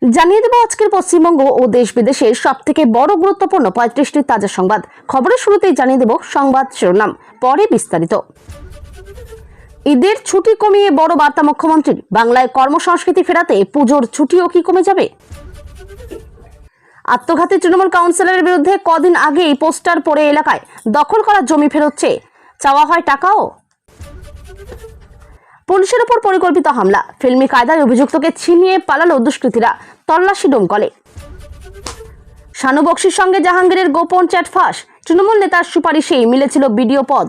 জানিয়ে দেব আজকের পশ্চিমবঙ্গ ও দেশ বিদেশের সবথেকে বড় গুরুত্বপূর্ণ 35টি তাজা সংবাদ। খবরের শুরুতেই জানিয়ে দেব সংবাদ শিরোনাম, পরে বিস্তারিত। ঈদের ছুটি কমিয়ে বড় বার্তা মুখ্যমন্ত্রীর। বাংলায় কর্মসংস্কৃতি ফেরাতে পুজোর ছুটিও কি কমে যাবে? আত্মঘাতী তৃণমূল কাউন্সিলরের বিরুদ্ধে কদিন আগেই পোস্টার পড়ে এলাকায় দখল করা জমি ফেরত চেয়ে চাওয়া হয় টাকাও। পুলিশের উপর পরিকল্পিত হামলা, ফিল্মি কায়দায় অভিযুক্তকে ছিনিয়ে পালালো দুষ্কৃতীরা, তল্লাশি ডোমকলে। শানু বক্সির সঙ্গে জাহাঙ্গীরের গোপন চ্যাট ফাঁস, তৃণমূল নেতার সুপারিশেই মিলেছিল বিডিও পদ।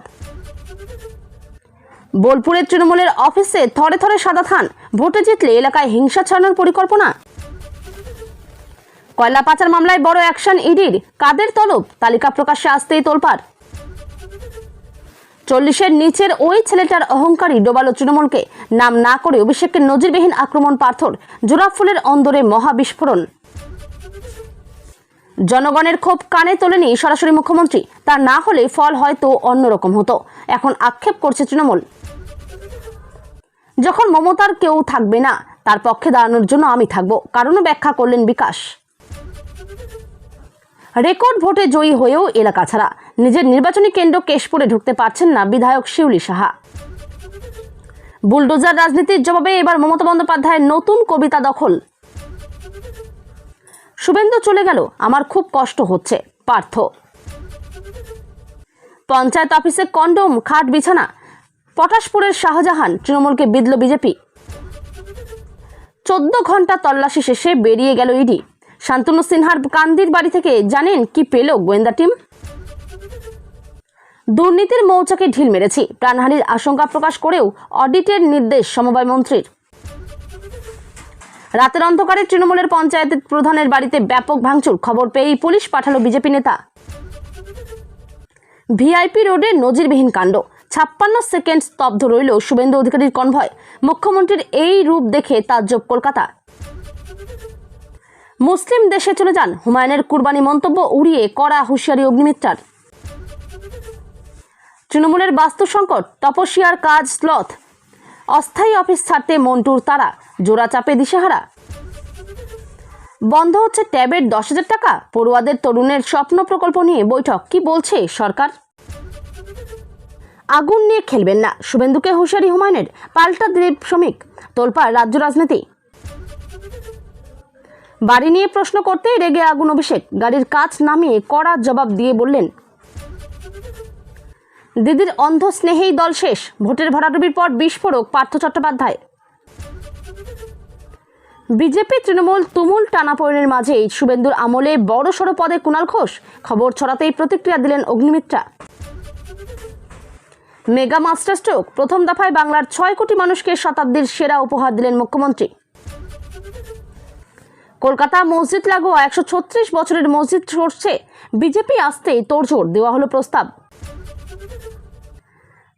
বোলপুরের তৃণমূলের অফিসে থরে থরে সাদা থান, ভোটে জিতলে এলাকায় হিংসা ছড়ানোর পরিকল্পনা। কয়লা পাচার মামলায় বড় অ্যাকশন ইডির, কাদের তলব, তালিকা প্রকাশ্যে আসতেই তোলপাড়। 40-এর নিচের ওই ছেলেটার অহংকারী ডোবালো তৃণমূলকে, নাম না করে অভিষেকের নজিরবিহীন আক্রমণ পার্থর, জোড়া ফুলের অন্দরে মহাবিস্ফোরণ। জনগণের ক্ষোভ কানে তোলেনি সরাসরি মুখ্যমন্ত্রী, তা না হলে ফল হয়তো অন্যরকম হতো, এখন আক্ষেপ করছে তৃণমূল। যখন মমতার কেউ থাকবে না, তার পক্ষে দাঁড়ানোর জন্য আমি থাকব, কারণও ব্যাখ্যা করলেন বিকাশ। রেকর্ড ভোটে জয়ী হয়েও এলাকা ছাড়া, নিজের নির্বাচনী কেন্দ্র কেশপুরে ঢুকতে পারছেন না বিধায়ক শিউলি সাহা। বুলডোজার রাজনীতির জবাবে এবার মমতা বন্দ্যোপাধ্যায়ের নতুন কবিতা দখল। শুভেন্দু চলে গেল, আমার খুব কষ্ট হচ্ছে, পার্থ। পঞ্চায়েত অফিসে কন্ডোম, খাট বিছানা, পটাশপুরের শাহজাহান, তৃণমূলকে বিঁধল বিজেপি। 14 ঘন্টা তল্লাশি শেষে বেরিয়ে গেল ইডি। শান্তনু সিনহার কান্দির বাড়ি থেকে জানেন কি পেল গোয়েন্দা টিম? দুর্নীতির মৌচাকে ঢিল মেরেছি, প্রাণহানির আশঙ্কা প্রকাশ করেও অডিটের নির্দেশ সমবায় মন্ত্রীর। রাতের অন্ধকারে তৃণমূলের পঞ্চায়েতের প্রধানের বাড়িতে ব্যাপক ভাঙচুর, খবর পেয়েই পুলিশ পাঠালো বিজেপি নেতা। ভিআইপি রোডে নজিরবিহীন কাণ্ড, 56 সেকেন্ড স্তব্ধ রইল শুভেন্দু অধিকারীর কনভয়। মুখ্যমন্ত্রীর এই রূপ দেখে তাজ্জব কলকাতা। মুসলিম দেশে চলে যান, হুমায়ুনের কুরবানি মন্তব্য উড়িয়ে কড়া হুঁশিয়ারি অগ্নিমিত্রার। তৃণমূলের বাস্তু সংকট, তপস্যার কাজ স্লথ, অস্থায়ী অফিস ছাড়তে মন্টুর তারা, জোড়া চাপে দিশেহারা। বন্ধ হচ্ছে ট্যাবের 10,000 টাকা, পড়ুয়াদের তরুণের স্বপ্ন প্রকল্প নিয়ে বৈঠক, কি বলছে সরকার? আগুন নিয়ে খেলবেন না, শুভেন্দুকে হুঁশিয়ারি হুমায়ুনের, পাল্টা দিলীপ শ্রমিক, তোলপাড় রাজ্য রাজনীতি। বাড়ি নিয়ে প্রশ্ন করতেই রেগে আগুন অভিষেক, গাড়ির কাজ নামিয়ে কড়া জবাব দিয়ে বললেন, দিদির অন্ধ স্নেহেই দল শেষ। ভোটের ভরাডুবির পর বিস্ফোরক পার্থ চট্টোপাধ্যায়। বিজেপি তৃণমূল তুমুল টানাপোড়েনের মাঝেই শুভেন্দুর আমলে বড়সড় পদে কুণাল ঘোষ, খবর ছড়াতেই প্রতিক্রিয়া দিলেন অগ্নিমিত্রা। মেগা মাস্টার স্ট্রোক, প্রথম দফায় বাংলার 6 কোটি মানুষকে শতাব্দীর সেরা উপহার দিলেন মুখ্যমন্ত্রী। কলকাতা মসজিদ লাগোয়া 136 বছরের মসজিদ সরছে, বিজেপি আসতেই তোড়জোড়, দেওয়া হলো প্রস্তাব।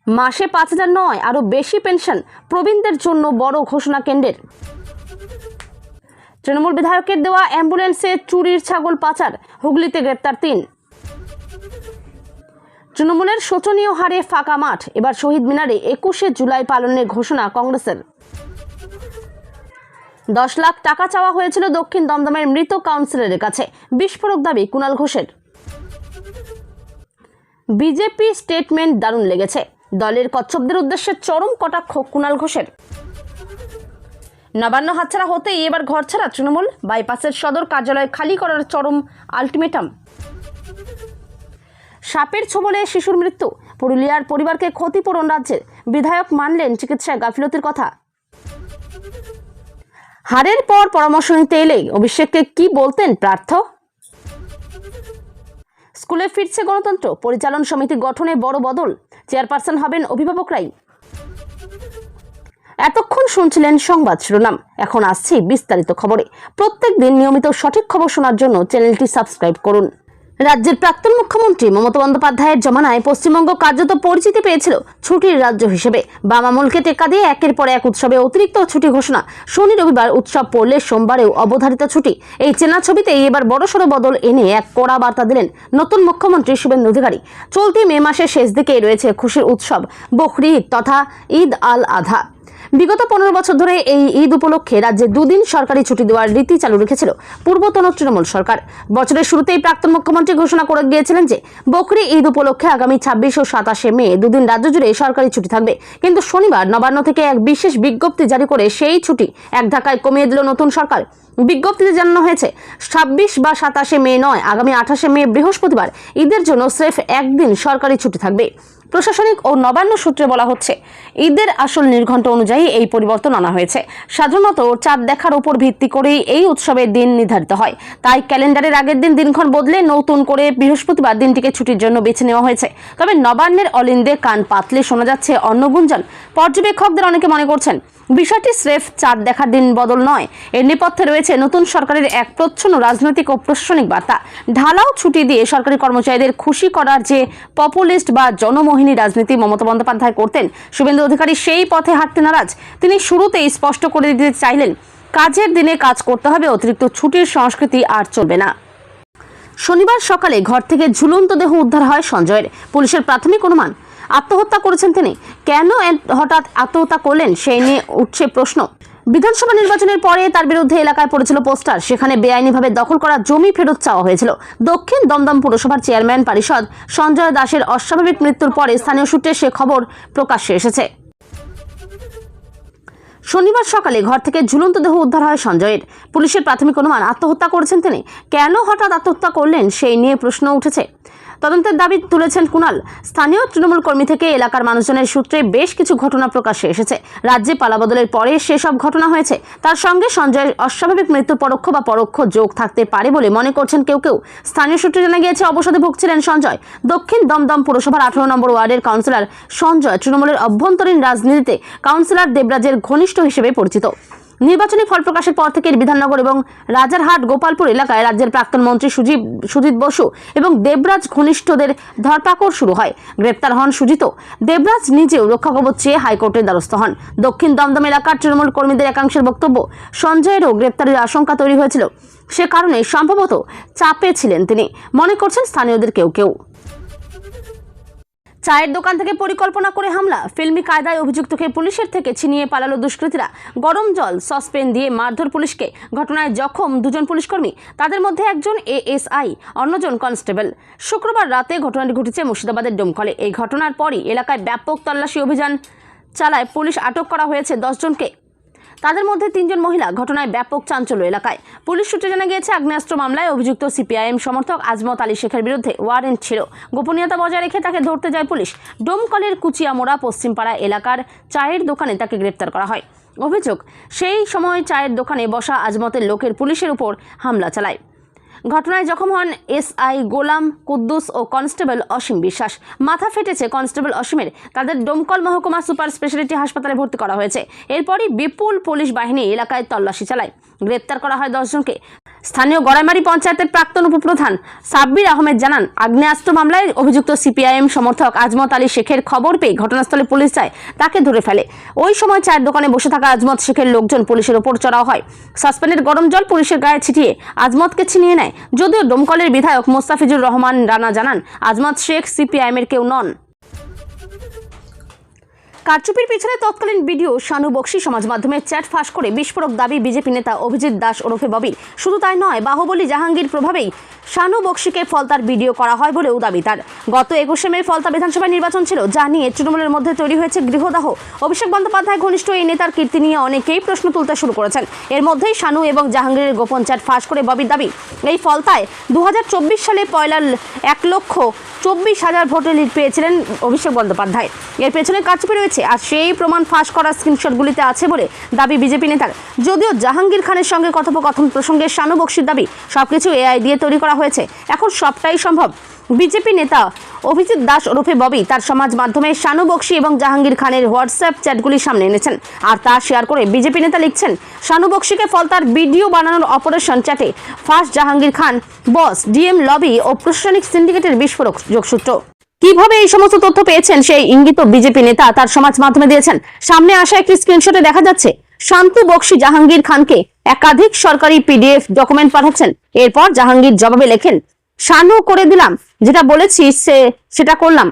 মাসে 5,000 নয়, আরো বেশি পেনশন, প্রবীণদের জন্য বড় ঘোষণা কেন্দ্রের। তৃণমূল বিধায়কের দেওয়া অ্যাম্বুলেন্সে চুরির ছাগল পাচার, হুগলিতে গ্রেপ্তার 3। তৃণমূলের শোচনীয় হারে ফাঁকা মাঠ, এবার শহীদ মিনারে 21শে জুলাই পালনের ঘোষণা কংগ্রেসের। 10 লাখ টাকা চাওয়া হয়েছিল দক্ষিণ দমদমের মৃত কাউন্সিলরের কাছে, বিস্ফোরক দাবি কুণাল ঘোষের। বিজেপি স্টেটমেন্ট দারুণ লেগেছে, দলের কচ্ছপদের উদ্দেশ্যে চরম কটাক্ষ কুণাল ঘোষের। নবান্ন হাতছাড়া হতেই এবার ঘর ছাড়া তৃণমূল, বাইপাসের সদর কার্যালয় খালি করার চরম আলটিমেটাম। সাপের ছোবলে শিশুর মৃত্যু, পুরুলিয়ার পরিবারকে ক্ষতিপূরণ রাজ্যের, বিধায়ক মানলেন চিকিৎসায় গাফিলতির কথা। হারের পর পরামর্শ নিতে এলেই অভিষেককে কি বলতেন পার্থ? স্কুলে ফিরছে গণতন্ত্র, পরিচালন সমিতি গঠনে বড় বদল, চেয়ারপারসন হবেন অভিভাবকরাই। এতক্ষণ শুনছিলেন সংবাদ শিরোনাম, এখন আসছি বিস্তারিত খবরে। প্রত্যেক দিন নিয়মিত সঠিক খবর শোনার জন্য চ্যানেলটি সাবস্ক্রাইব করুন। রাজ্যের প্রাক্তন মুখ্যমন্ত্রী মমতা বন্দ্যোপাধ্যায়ের জমানায় পশ্চিমবঙ্গ কার্যত পরিচিতি পেয়েছিল ছুটির রাজ্য হিসেবে। বাম আমলকে টেক্কা দিয়ে একের পর এক উৎসবে অতিরিক্ত ছুটি ঘোষণা, শনি রবিবার উৎসব পড়লে সোমবারেও অবধারিত ছুটি। এই চেনা ছবিতেই এবার বড়সড় বদল এনে এক কড়া বার্তা দিলেন নতুন মুখ্যমন্ত্রী শুভেন্দু অধিকারী। চলতি মে মাসের শেষ দিকে রয়েছে খুশির উৎসব বকরি ঈদ তথা ঈদ আল আধা। বিগত 15 বছর ধরে এই ঈদ উপলক্ষে রাজ্যে দুদিন সরকারি ছুটি দেওয়ার রীতি চালু রেখেছিল পূর্বতন তৃণমূল সরকার। বছরের শুরুতেই প্রাক্তন মুখ্যমন্ত্রী ঘোষণা করে গিয়েছিলেন যে বকরি ঈদ উপলক্ষে আগামী 26 ও 27 মে দুদিন রাজ্য জুড়ে সরকারি ছুটি থাকবে। কিন্তু শনিবার নবান্ন থেকে এক বিশেষ বিজ্ঞপ্তি জারি করে সেই ছুটি এক ধাক্কায় কমিয়ে দিল নতুন সরকার। বিজ্ঞপ্তিতে জানানো হয়েছে 26 বা 27 মে নয়, আগামী 28 মে বৃহস্পতিবার ঈদের জন্য স্রেফ একদিন সরকারি ছুটি থাকবে। প্রশাসনিক ও নবান্ন সূত্রে বলা হচ্ছে, ঈদের আসল নির্ঘণ্ট অনুযায়ী এই পরিবর্তন আনা হয়েছে। সাধারণত চাঁদ দেখার উপর ভিত্তি করেই এই উৎসবের দিন নির্ধারিত হয়, তাই ক্যালেন্ডারের আগের দিন দিনক্ষণ বদলে নতুন করে বৃহস্পতিবার দিনটিকে ছুটির জন্য বেছে নেওয়া হয়েছে। তবে নবান্নের অলিন্দে কান পাতলে শোনা যাচ্ছে অন্য গুঞ্জন। পর্যবেক্ষকদের অনেকে মনে করছেন বিষয়টি স্রেফ চাঁদ দেখার দিন বদল নয়, এর নেপথ্যে রয়েছে নতুন সরকারের এক প্রচ্ছন্ন রাজনৈতিক ও প্রশাসনিক বার্তা। ঢালাও ছুটি দিয়ে সরকারি কর্মচারীদের খুশি করার যে পপুলিস্ট বা জনমোহিনী রাজনীতি মমতা বন্দ্যোপাধ্যায় করতেন, শুভেন্দু অধিকারী সেই পথে হাঁটতে নারাজ। তিনি শুরুতেই স্পষ্ট করে দিতে চাইলেন, কাজের দিনে কাজ করতে হবে, অতিরিক্ত ছুটির সংস্কৃতি আর চলবে না। শনিবার সকালে ঘর থেকে ঝুলন্ত দেহ উদ্ধার হয় সঞ্জয়ের। পুলিশের প্রাথমিক অনুমান আত্মহত্যা করেছেন তিনি। কেন হঠাৎ আত্মহত্যা করলেন সেই নিয়ে উঠছে প্রশ্ন। বিধানসভা নির্বাচনের পরে তার বিরুদ্ধে এলাকায় পড়েছিল পোস্টার, সেখানে বেআইনিভাবে দখল করা জমি ফেরত চাওয়া হয়েছিল। দক্ষিণ দমদম পুরসভার চেয়ারম্যান পারিষদ সঞ্জয় দাসের অস্বাভাবিক মৃত্যুর পরে স্থানীয় সূত্রে সে খবর প্রকাশ্যে এসেছে। শনিবার সকালে ঘর থেকে ঝুলন্ত দেহ উদ্ধার হয় সঞ্জয়ের। পুলিশের প্রাথমিক অনুমান আত্মহত্যা করেছেন তিনি। কেন হঠাৎ আত্মহত্যা করলেন সেই নিয়ে প্রশ্ন উঠেছে। তদন্তের দাবি তুলেছেন কুণাল। স্থানীয় তৃণমূল কর্মী থেকে এলাকার মানুষজনের সূত্রে বেশ কিছু ঘটনা প্রকাশ্যে এসেছে। রাজ্যে পালাবদলের পরে সেসব ঘটনা হয়েছে, তার সঙ্গে সঞ্জয়ের অস্বাভাবিক মৃত্যু পরোক্ষ বা পরোক্ষ যোগ থাকতে পারে বলে মনে করছেন কেউ কেউ। স্থানীয় সূত্রে জানা গিয়েছে অবসাদে ভুগছিলেন সঞ্জয়। দক্ষিণ দমদম পুরসভার 18 নম্বর ওয়ার্ডের কাউন্সিলর সঞ্জয় তৃণমূলের অভ্যন্তরীণ রাজনীতিতে কাউন্সিলর দেবরাজের ঘনিষ্ঠ হিসেবে পরিচিত। নির্বাচনী ফল প্রকাশের পর থেকে বিধাননগর এবং রাজারহাট গোপালপুর এলাকায় রাজ্যের প্রাক্তন মন্ত্রী সুজিত বসু এবং দেবরাজ ঘনিষ্ঠদের ধরপাকড় শুরু হয়। গ্রেপ্তার হন সুজিত। দেবরাজ নিজেও রক্ষা কবচ চেয়ে হাইকোর্টের দ্বারস্থ হন। দক্ষিণ দমদম এলাকার তৃণমূল কর্মীদের একাংশের বক্তব্য, সঞ্জয়েরও গ্রেপ্তারের আশঙ্কা তৈরি হয়েছিল, সে কারণে সম্ভবত চাপে ছিলেন তিনি, মনে করছেন স্থানীয়দের কেউ কেউ। চায়ের দোকান থেকে পরিকল্পনা করে হামলা, ফিল্মি কায়দায় অভিযুক্তকে পুলিশের থেকে ছিনিয়ে পালালো দুষ্কৃতীরা। গরম জল সসপেন দিয়ে মারধর পুলিশকে। ঘটনায় জখম দুজন পুলিশকর্মী, তাদের মধ্যে একজন এএসআই, অন্যজন কনস্টেবল। শুক্রবার রাতে ঘটনাটি ঘটেছে মুর্শিদাবাদের ডোমকলে। এই ঘটনার পরই এলাকায় ব্যাপক তল্লাশি অভিযান চালায় পুলিশ। আটক করা হয়েছে 10 জনকে, তাদের মধ্যে 3 জন মহিলা। ঘটনায় ব্যাপক চাঞ্চল্য এলাকায়। পুলিশ সূত্রে জানা গিয়েছে আগ্নেয়াস্ত্র মামলায় অভিযুক্ত সিপিআইএম সমর্থক আজমত আলী শেখের বিরুদ্ধে ওয়ারেন্ট ছিল। গোপনীয়তা বজায় রেখে তাকে ধরতে যায় পুলিশ। ডোমকলের কুচিয়ামোড়া পশ্চিমপাড়া এলাকার চায়ের দোকানে তাকে গ্রেপ্তার করা হয়। অভিযোগ, সেই সময় চায়ের দোকানে বসা আজমতের লোকের পুলিশের উপর হামলা চালায়। ঘটনায় জখম হন এসআই গোলাম কুদ্দুস ও কনস্টেবল অসীম বিশ্বাস। মাথা ফেটেছে কনস্টেবল অসীমের। তাদের ডোমকল মহকুমা সুপার স্পেশালিটি হাসপাতালে ভর্তি করা হয়েছে। এরপরই বিপুল পুলিশ বাহিনী এলাকায় তল্লাশি চালায়। গ্রেপ্তার করা হয় 10 জনকে। স্থানীয় গড়াইমারি পঞ্চায়েতের প্রাক্তন উপপ্রধান সাব্বির আহমেদ জানান, আগ্নেয়াস্ত্র মামলায় অভিযুক্ত সিপিআইএম সমর্থক আজমত আলী শেখের খবর পেয়ে ঘটনাস্থলে পুলিশ যায়, তাকে ধরে ফেলে। ওই সময় চায়ের দোকানে বসে থাকা আজমত শেখের লোকজন পুলিশের ওপর চড়াও হয়। সাসপেন্ডেড গরম জল পুলিশের গায়ে ছিটিয়ে আজমতকে ছিনিয়ে নেয়। যদিও ডোমকলের বিধায়ক মোস্তাফিজুর রহমান রানা জানান, আজমত শেখ সিপিআইএমের কেউ নন। কারচুপির পিছনে তৎকালীন বিডিও শানু বক্সি সমাজ মাধ্যমে চ্যাট ফাঁস করে বিস্ফোরক দাবি বিজেপি নেতা অভিজিৎ দাস ওরফে ববি। শুধু তাই নয়, বাহুবলী জাহাঙ্গীর প্রভাবেই শানু বক্সিকে ফলতার ভিডিও করা হয় বলেও দাবি তার। গত 21 মে ফলতা বিধানসভা নির্বাচন ছিল, যা নিয়ে তৃণমূলের মধ্যে তৈরি হয়েছে গৃহদাহ। অভিষেক বন্দ্যোপাধ্যায় ঘনিষ্ঠ এই নেতার কীর্তি নিয়ে অনেকেই প্রশ্ন তুলতে শুরু করেছেন। এর মধ্যেই শানু এবং জাহাঙ্গীরের গোপন চ্যাট ফাঁস করে ববির দাবি, এই ফলতায় 2024 সালে পয়লা 1,24,000 ভোটে লিড পেয়েছিলেন অভিষেক বন্দ্যোপাধ্যায়। এর পেছনে কারচুপি রয়েছে, আর সেই প্রমাণ ফাঁস করা স্ক্রিনশটগুলিতে আছে বলে দাবি বিজেপি নেতার। যদিও জাহাঙ্গীর খানের সঙ্গে কথোপকথন প্রসঙ্গে শানু বক্সির দাবি, সবকিছু এআই দিয়ে তৈরি করা হয়েছে, এখন সবটাই সম্ভব। বিজেপি নেতা অভিজিৎ দাস ওরফে ববি তার সমাজ মাধ্যমে শানু বক্সি এবং জাহাঙ্গীর খানের হোয়াটসঅ্যাপ চ্যাটগুলি সামনে এনেছেন, আর তা শেয়ার করে বিজেপি নেতা লিখছেন, শানু বক্সিকে ফলতার ভিডিও বানানোর অপারেশন চ্যাটে ফাঁস জাহাঙ্গীর খান, বস, ডিএম লবি ও প্রশাসনিক সিন্ডিকেটের বিস্ফোরক যোগসূত্র। কিভাবে এই সমস্ত তথ্য পেয়েছেন সেই ইঙ্গিত বিজেপি নেতা তার সমাজ মাধ্যমে দিয়েছেন। সামনে আসা একটি স্ক্রিনশটে দেখা যাচ্ছে শান্তু বক্সি জাহাঙ্গীর খানকে একাধিক সরকারি পিডিএফ ডকুমেন্ট পাঠাচ্ছেন। এরপর জাহাঙ্গীর জবাবে লেখেন, শানু করে দিলাম, যেটা বলেছি সেটা করলাম।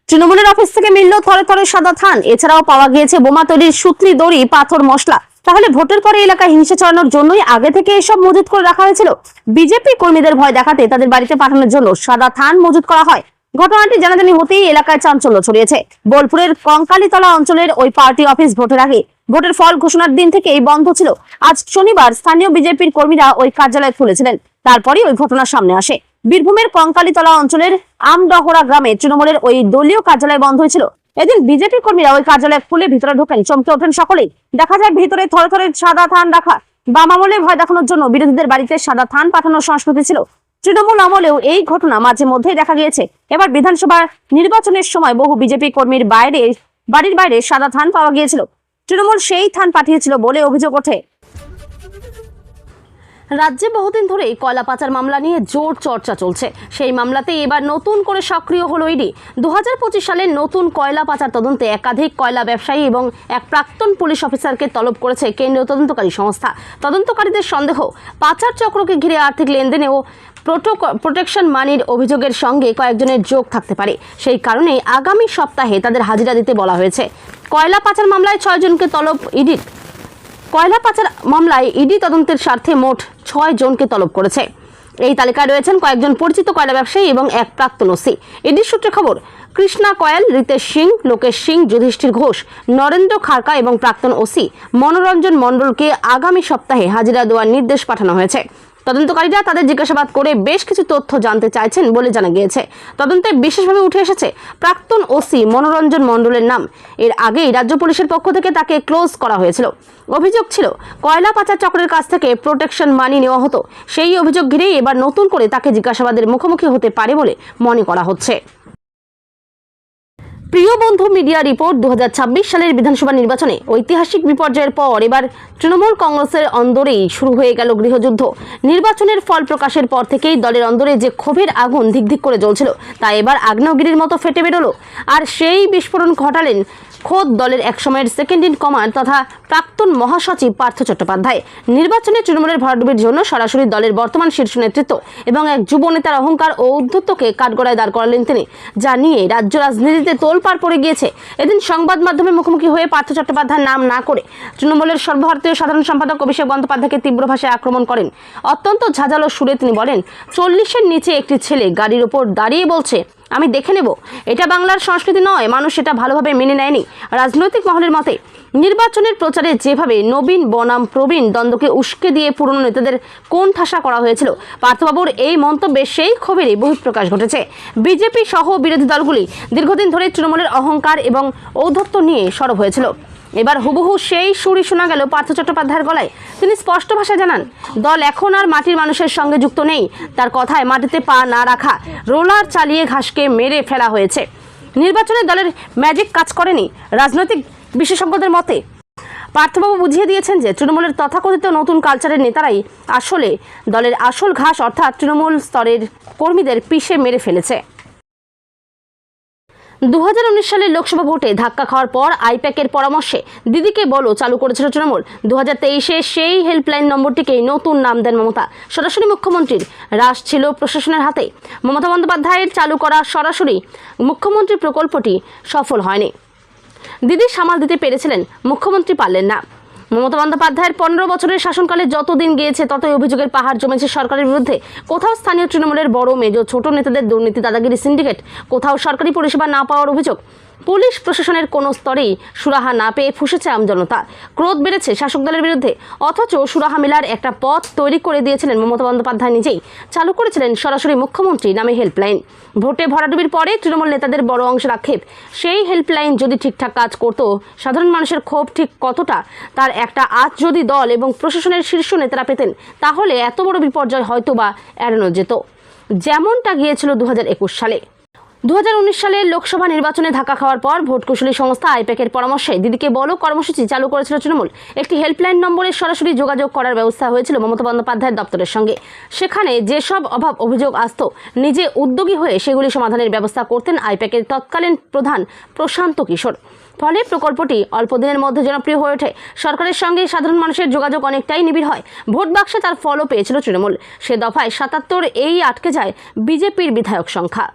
তৃণমূলের অফিস থেকে মিলল থরে থরে সাদা ধান, এছাড়াও পাওয়া গিয়েছে বোমা তৈরির সুতলি, দড়ি, পাথর, মশলা। তাহলে ভোটের পরে এলাকায় হিংসা ছড়ানোর জন্যই আগে থেকে এসব মজুত করে রাখা হয়েছিল। বিজেপি কর্মীদের ভয় দেখাতে তাদের বাড়িতে পাঠানোর জন্য সাদা ধান মজুত করা হয়। ঘটনাটি জানাজানি হতেই এলাকায় চাঞ্চল্য ছড়িয়েছে। বোলপুরের কঙ্কালীতলা অঞ্চলের ওই পার্টি অফিস ভোটের আগে ভোটের ফল ঘোষণার দিন থেকেই বন্ধ ছিল। আজ শনিবার স্থানীয় বিজেপির কর্মীরা ওই কার্যালয় খুলেছিলেন, তারপরই ওই ঘটনা সামনে আসে। বীরভূমের কঙ্কালীতলা অঞ্চলের আমডহরা গ্রামে তৃণমূলের ওই দলীয় কার্যালয় বন্ধ হয়েছিল। এদিন বিজেপি কর্মীরা ওই কার্যালয় খুলে ভিতরে ঢোকেন, চমকে ওঠেন সকলেই। দেখা যায় ভিতরে থরে থরে সাদা ধান রাখা। বাম আমলে ভয় দেখানোর জন্য বিরোধীদের বাড়িতে সাদা ধান পাঠানোর সংস্কৃতি ছিল। তৃণমূল আমলেও এই ঘটনা মাঝে মধ্যেই দেখা গিয়েছে। এবার বিধানসভা নির্বাচনের সময় বহু বিজেপি কর্মীর বাড়ির বাইরে সাদা ধান পাওয়া গিয়েছিল। তৃণমূল সেই ধান পাঠিয়েছিল বলে অভিযোগ ওঠে। রাজ্যে বহুদিন ধরেই কয়লা পাচার মামলা নিয়ে জোর চর্চা চলছে। সেই মামলাতেই এবার নতুন করে সক্রিয় হলো ইডি। 2025 সালে নতুন কয়লা পাচার তদন্তে একাধিক কয়লা ব্যবসায়ী এবং এক প্রাক্তন পুলিশ অফিসারকে তলব করেছে কেন্দ্রীয় তদন্তকারী সংস্থা। তদন্তকারীদের সন্দেহ, পাচার চক্রকে ঘিরে আর্থিক লেনদেনে ও প্রোটেকশন মানির অভিযোগের সঙ্গে কয়েকজনের যোগ থাকতে পারে। সেই কারণেই আগামী সপ্তাহে তাদের হাজিরা দিতে বলা হয়েছে। কয়লা পাচার মামলায় 6 জনকে তলব ইডি। কয়লা পাচার মামলায় ইডি তদন্তের স্বার্থে মোট 6 জনকে তলব করেছে। এই তালিকায় রয়েছেন কয়েকজন পরিচিত কয়লা ব্যবসায়ী এবং এক প্রাক্তন ওসি। ইডির সূত্রে খবর, কৃষ্ণা কয়াল, রিতেশ সিং, লোকেশ সিং, যুধিষ্ঠির ঘোষ, নরেন্দ্র খারকা এবং প্রাক্তন ওসি মনোরঞ্জন মণ্ডলকে আগামী সপ্তাহে হাজিরা দেওয়ার নির্দেশ পাঠানো হয়েছে। তদন্তকারীরা তাদের জিজ্ঞাসাবাদ করে বেশ কিছু তথ্য জানতে চাইছেন বলে জানা গিয়েছে। তদন্তে বিশেষভাবে উঠে এসেছে প্রাক্তন ওসি মনোরঞ্জন মণ্ডলের নাম। এর আগেই রাজ্য পুলিশের পক্ষ থেকে তাকে ক্লোজ করা হয়েছিল। অভিযোগ ছিল কয়লা পাচার চক্রের কাছ থেকে প্রোটেকশন মানি নেওয়া হতো। সেই অভিযোগ ঘিরেই এবার নতুন করে তাকে জিজ্ঞাসাবাদের মুখোমুখি হতে পারে বলে মনে করা হচ্ছে। প্রিয় বন্ধু, মিডিয়া রিপোর্ট, 2026 সালের বিধানসভা নির্বাচনে ঐতিহাসিক বিপর্যয়ের পর এবার তৃণমূল কংগ্রেসের অন্দরেই শুরু হয়ে গেল গৃহযুদ্ধ। নির্বাচনের ফল প্রকাশের পর থেকেই দলের অন্দরে যে ক্ষোভের আগুন ধিকধিক করে জ্বলছিল তা এবার আগ্নেয়গিরির মতো ফেটে বেরোলো। আর সেই বিস্ফোরণ ঘটালেন খোদ দলের একসময়ের সেকেন্ড ইন কমান্ড তথা প্রাক্তন মহাসচিব পার্থ চট্টোপাধ্যায়। নির্বাচনে তৃণমূলের ভরাডুবির জন্য সরাসরি দলের বর্তমান শীর্ষ নেতৃত্ব এবং এক যুব নেতার অহংকার ও ঔদ্ধত্যকে কাঠগড়ায় দাঁড় করালেন তিনি, যা নিয়ে রাজ্য রাজনীতিতে তোলপাড় পড়ে গিয়েছে। এদিন সংবাদ মাধ্যমের মুখোমুখি হয়ে পার্থ চট্টোপাধ্যায়ের নাম না করে তৃণমূলের সর্বভারতীয় সাধারণ সম্পাদক অভিষেক বন্দ্যোপাধ্যায়কে তীব্র ভাষায় আক্রমণ করেন। অত্যন্ত ঝাঁঝালো সুরে তিনি বলেন, 40-এর নিচে একটি ছেলে গাড়ির ওপর দাঁড়িয়ে বলছে আমি দেখে নেব। এটা বাংলার সংস্কৃতি নয়, মানুষ এটা ভালোভাবে মেনে নেয়নি। রাজনৈতিক মহলের মতে নির্বাচনের প্রচারে যেভাবে নবীন বনাম প্রবীণ দ্বন্দ্বকে উস্কে দিয়ে পুরনো নেতাদের কোণ ঠাসা করা হয়েছিল, পার্থবাবুর এই মন্তব্যে সেই ক্ষোভেরই বহিঃপ্রকাশ ঘটেছে। বিজেপি সহ বিরোধী দলগুলি দীর্ঘদিন ধরে তৃণমূলের অহংকার এবং ঔদ্ধত্য নিয়ে সরব হয়েছিল। এবার হুবহু সেই সুরই শোনা গেল পার্থ চট্টোপাধ্যায়ের গলায়। তিনি স্পষ্ট ভাষায় জানান, দল এখন আর মাটির মানুষের সঙ্গে যুক্ত নেই। তার কথায় মাটিতে পা না রাখা, রোলার চালিয়ে ঘাসকে মেরে ফেলা হয়েছে। নির্বাচনে দলের ম্যাজিক কাজ করেনি। রাজনৈতিক বিশেষজ্ঞদের মতে পার্থবাবু বুঝিয়ে দিয়েছেন যে তৃণমূলের তথাকথিত নতুন কালচারের নেতারাই আসলে দলের আসল ঘাস অর্থাৎ তৃণমূল স্তরের কর্মীদের পিষে মেরে ফেলেছে। 2019 সালের লোকসভা ভোটে ধাক্কা খাওয়ার পর আইপ্যাকের পরামর্শে দিদিকে বলো চালু করেছিল তৃণমূল। 2023-এ সেই হেল্পলাইন নম্বরটিকেই নতুন নাম দেন মমতা। সরাসরি মুখ্যমন্ত্রীর রাশ ছিল প্রশাসনের হাতে। মমতা বন্দ্যোপাধ্যায়ের চালু করা সরাসরি মুখ্যমন্ত্রী প্রকল্পটি সফল হয়নি। দিদি সামাল দিতে পেরেছিলেন, মুখ্যমন্ত্রী পারলেন না। মমতা বন্দ্যোপাধ্যায়ের 15 বছরের শাসনকালে যত দিন গিয়েছে ততই অভিযোগের পাহাড় জমেছে সরকারের বিরুদ্ধে। কোথাও স্থানীয় তৃণমূলের বড় মেজো ছোট নেতাদের দুর্নীতি, দাদাগিরি, সিন্ডিকেট, কোথাও সরকারি পরিষেবা না পাওয়ার অভিযোগ। পুলিশ প্রশাসনের কোনো স্তরেই সুরাহা না পেয়ে ফুঁসেছে আমজনতা। ক্রোধ বেড়েছে শাসক দলের বিরুদ্ধে। অথচ সুরাহা মেলার একটা পথ তৈরি করে দিয়েছিলেন মমতা বন্দ্যোপাধ্যায় নিজেই। চালু করেছিলেন সরাসরি মুখ্যমন্ত্রী নামে হেল্পলাইন। ভোটে ভরাডুবির পরে তৃণমূল নেতাদের বড় অংশের আক্ষেপ, সেই হেল্পলাইন যদি ঠিকঠাক কাজ করত, সাধারণ মানুষের ক্ষোভ ঠিক কতটা তার একটা আজ যদি দল এবং প্রশাসনের শীর্ষ নেতারা পেতেন, তাহলে এত বড় বিপর্যয় হয়তো বা এড়ানো যেত, যেমনটা গিয়েছিল 2021 সালে। 2019 সালে লোকসভা নির্বাচনে ধাক্কা খাওয়ার পর ভোট কুশলী সংস্থা আইপ্যাকের পরামর্শে দিদিকে বলো কর্মসূচি চালু করেছিল তৃণমূল। একটি হেল্পলাইন নম্বরে সরাসরি যোগাযোগ করার ব্যবস্থা হয়েছিল মমতা বন্দ্যোপাধ্যায়ের দপ্তরের সঙ্গে। সেখানে যেসব অভাব অভিযোগ আসত, নিজে উদ্যোগী হয়ে সেগুলি সমাধানের ব্যবস্থা করতেন আইপ্যাকের তৎকালীন প্রধান প্রশান্ত কিশোর। ফলে প্রকল্পটি অল্প দিনের মধ্যে জনপ্রিয় হয়ে ওঠে। সরকারের সঙ্গে সাধারণ মানুষের যোগাযোগ অনেকটাই নিবিড় হয়। ভোট বাক্সে তার ফলও পেয়েছিল তৃণমূল। সে দফায় 77 এই আটকে যায় বিজেপির বিধায়ক সংখ্যা।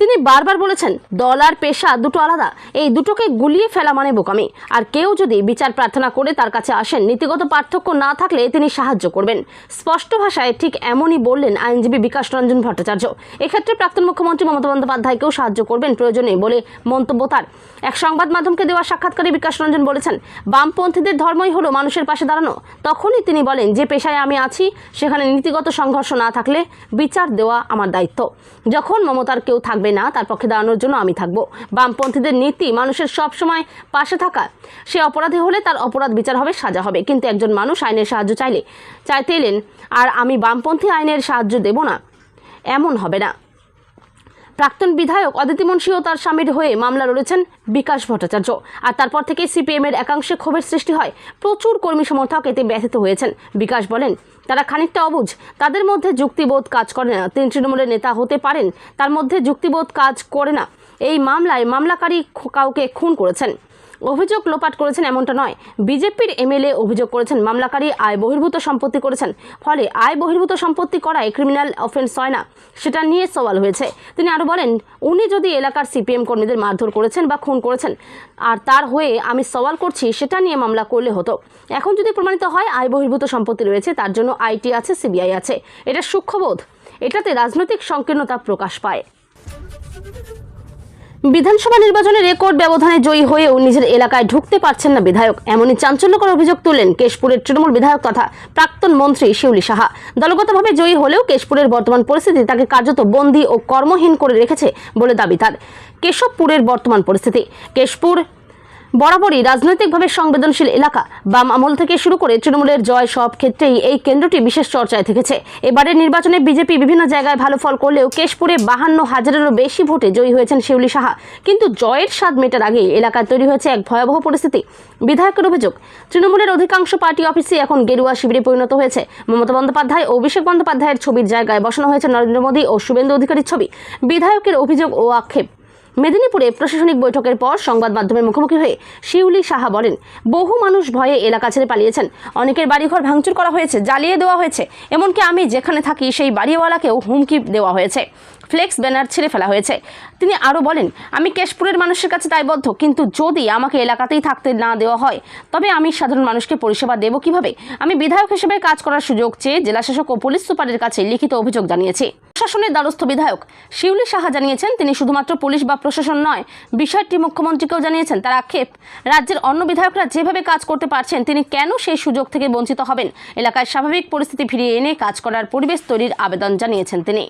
তিনি বারবার বলেছেন, দল আর পেশা দুটো আলাদা, এই দুটোকে গুলিয়ে ফেলা মানে বোকামি। আর কেউ যদি বিচার প্রার্থনা করে তার কাছে আসেন, নীতিগত পার্থক্য না থাকলে তিনি সাহায্য করবেন। স্পষ্ট ভাষায় ঠিক এমনই বললেন আইনজীবী বিকাশ রঞ্জন ভট্টাচার্য। এক্ষেত্রে প্রাক্তন মুখ্যমন্ত্রী মমতা বন্দ্যোপাধ্যায়কেও সাহায্য করবেন প্রয়োজনে বলে মন্তব্য তার। এক সংবাদ মাধ্যমকে দেওয়া সাক্ষাৎকারে বিকাশ রঞ্জন বলেছেন, বামপন্থীদের ধর্মই হলো মানুষের পাশে দাঁড়ানো। তখনই তিনি বলেন, যে পেশায় আমি আছি সেখানে নীতিগত সংঘর্ষ না থাকলে বিচার দেওয়া আমার দায়িত্ব। যখন মমতার কেউ থাকবে না, তার পক্ষে দাঁড়ানোর জন্য আমি থাকব। বামপন্থীদের নীতি মানুষের সব সময় পাশে থাকা। সে অপরাধী হলে তার অপরাধ বিচার হবে, সাজা হবে। কিন্তু একজন মানুষ আইনের সাহায্য চাইতে এলেন আর আমি বামপন্থী আইনের সাহায্য দেব না, এমন হবে না। প্রাক্তন বিধায়ক অদিতি মুন্সিও তার স্বামীর হয়ে মামলা লড়েছেন বিকাশ ভট্টাচার্য। আর তারপর থেকে সিপিএম এর একাংশে ক্ষোভের সৃষ্টি হয়। প্রচুর কর্মী সমর্থক এতে ব্যথিত হয়েছেন। বিকাশ বলেন, তারা খানিকটা অবুঝ, তাদের মধ্যে যুক্তিবোধ কাজ করে না। তিনি তৃণমূলের নেতা হতে পারেন, তার মধ্যে যুক্তিবোধ কাজ করে না। এই মামলায় মামলাকারী কাউকে খুন করেছেন, অভিযোগ লোপাট করেছেন এমনটা নয়। বিজেপির এমএলএ অভিযোগ করেছেন মামলাকারী আয় বহির্ভূত সম্পত্তি করেছেন, ফলে আয় বহির্ভূত সম্পত্তি করায় ক্রিমিনাল অফেন্স হয় না, সেটা নিয়ে সওয়াল হয়েছে। তিনি আরও বলেন, উনি যদি এলাকার সিপিএম কর্মীদের মারধর করেছেন বা খুন করেছেন আর তার হয়ে আমি সওয়াল করছি, সেটা নিয়ে মামলা করলে হতো। এখন যদি প্রমাণিত হয় আয় বহির্ভূত সম্পত্তি রয়েছে, তার জন্য আইটি আছে, সিবিআই আছে। এটা সূক্ষ্মবোধ, এটাতে রাজনৈতিক সংকীর্ণতা প্রকাশ পায়। বিধানসভা নির্বাচনে রেকর্ড ব্যবধানে জয়ী হয়েও নিজের এলাকায় ঢুকতে পারছেন না বিধায়ক, এমনই চাঞ্চল্যকর অভিযোগ তুললেন কেশপুরের তৃণমূল বিধায়ক তথা প্রাক্তন মন্ত্রী শিউলি সাহা। দলগতভাবে জয়ী হলেও কেশপুরের বর্তমান পরিস্থিতি তাকে কার্যত বন্দী ও কর্মহীন করে রেখেছে বলে দাবি তার। কেশবপুরের বর্তমান পরিস্থিতি। কেশপুর বরাবরই রাজনৈতিকভাবে সংবেদনশীল এলাকা। বাম আমল থেকে শুরু করে তৃণমূলের জয় সব ক্ষেত্রেই এই কেন্দ্রটি বিশেষ চর্চায় থেকেছে। এবারের নির্বাচনে বিজেপি বিভিন্ন জায়গায় ভালো ফল করলেও কেশপুরে 52,000-এরও বেশি ভোটে জয়ী হয়েছেন শিউলি সাহা। কিন্তু জয়ের স্বাদ মেটার আগেই এলাকায় তৈরি হয়েছে এক ভয়াবহ পরিস্থিতি। বিধায়কের অভিযোগ, তৃণমূলের অধিকাংশ পার্টি অফিসে এখন গেরুয়া শিবিরে পরিণত হয়েছে। মমতা বন্দ্যোপাধ্যায় ও অভিষেক বন্দ্যোপাধ্যায়ের ছবির জায়গায় বসানো হয়েছে নরেন্দ্র মোদী ও শুভেন্দু অধিকারীর ছবি। বিধায়কের অভিযোগ ও আক্ষেপ, মেদিনীপুরে প্রশাসনিক বৈঠকের পর সংবাদ মাধ্যমের মুখোমুখি হয়ে শিউলি সাহা বলেন, বহু মানুষ ভয়ে এলাকা ছেড়ে পালিয়েছেন। অনেকের বাড়িঘর ভাঙচুর করা হয়েছে, জ্বালিয়ে দেওয়া হয়েছে। এমনকি আমি যেখানে থাকি সেই বাড়িওয়ালাকেও হুমকি দেওয়া হয়েছে, ফ্লেক্স ব্যানার ছিঁড়ে ফেলা হয়েছে। তিনি আরও বলেন, আমি কেশপুরের মানুষের কাছে দায়বদ্ধ, কিন্তু যদি আমাকে এলাকাতেই থাকতে না দেওয়া হয় তবে আমি সাধারণ মানুষকে পরিষেবা দেব কিভাবে? আমি বিধায়ক হিসেবে কাজ করার সুযোগ চেয়ে জেলাশাসক ও পুলিশ সুপারের কাছে লিখিত অভিযোগ জানিয়েছি। প্রশাসনের দ্বারস্থ বিধায়ক শিউলি সাহা জানিয়েছেন, তিনি শুধুমাত্র পুলিশ বা প্রশাসন নয়, বিষয়টি মুখ্যমন্ত্রীকেও জানিয়েছেন। তার আক্ষেপ, রাজ্যের অন্য বিধায়করা যেভাবে কাজ করতে পারছেন তিনি কেন সেই সুযোগ থেকে বঞ্চিত হবেন? এলাকায় স্বাভাবিক পরিস্থিতি ফিরিয়ে এনে কাজ করার পরিবেশ তৈরির আবেদন জানিয়েছেন তিনি।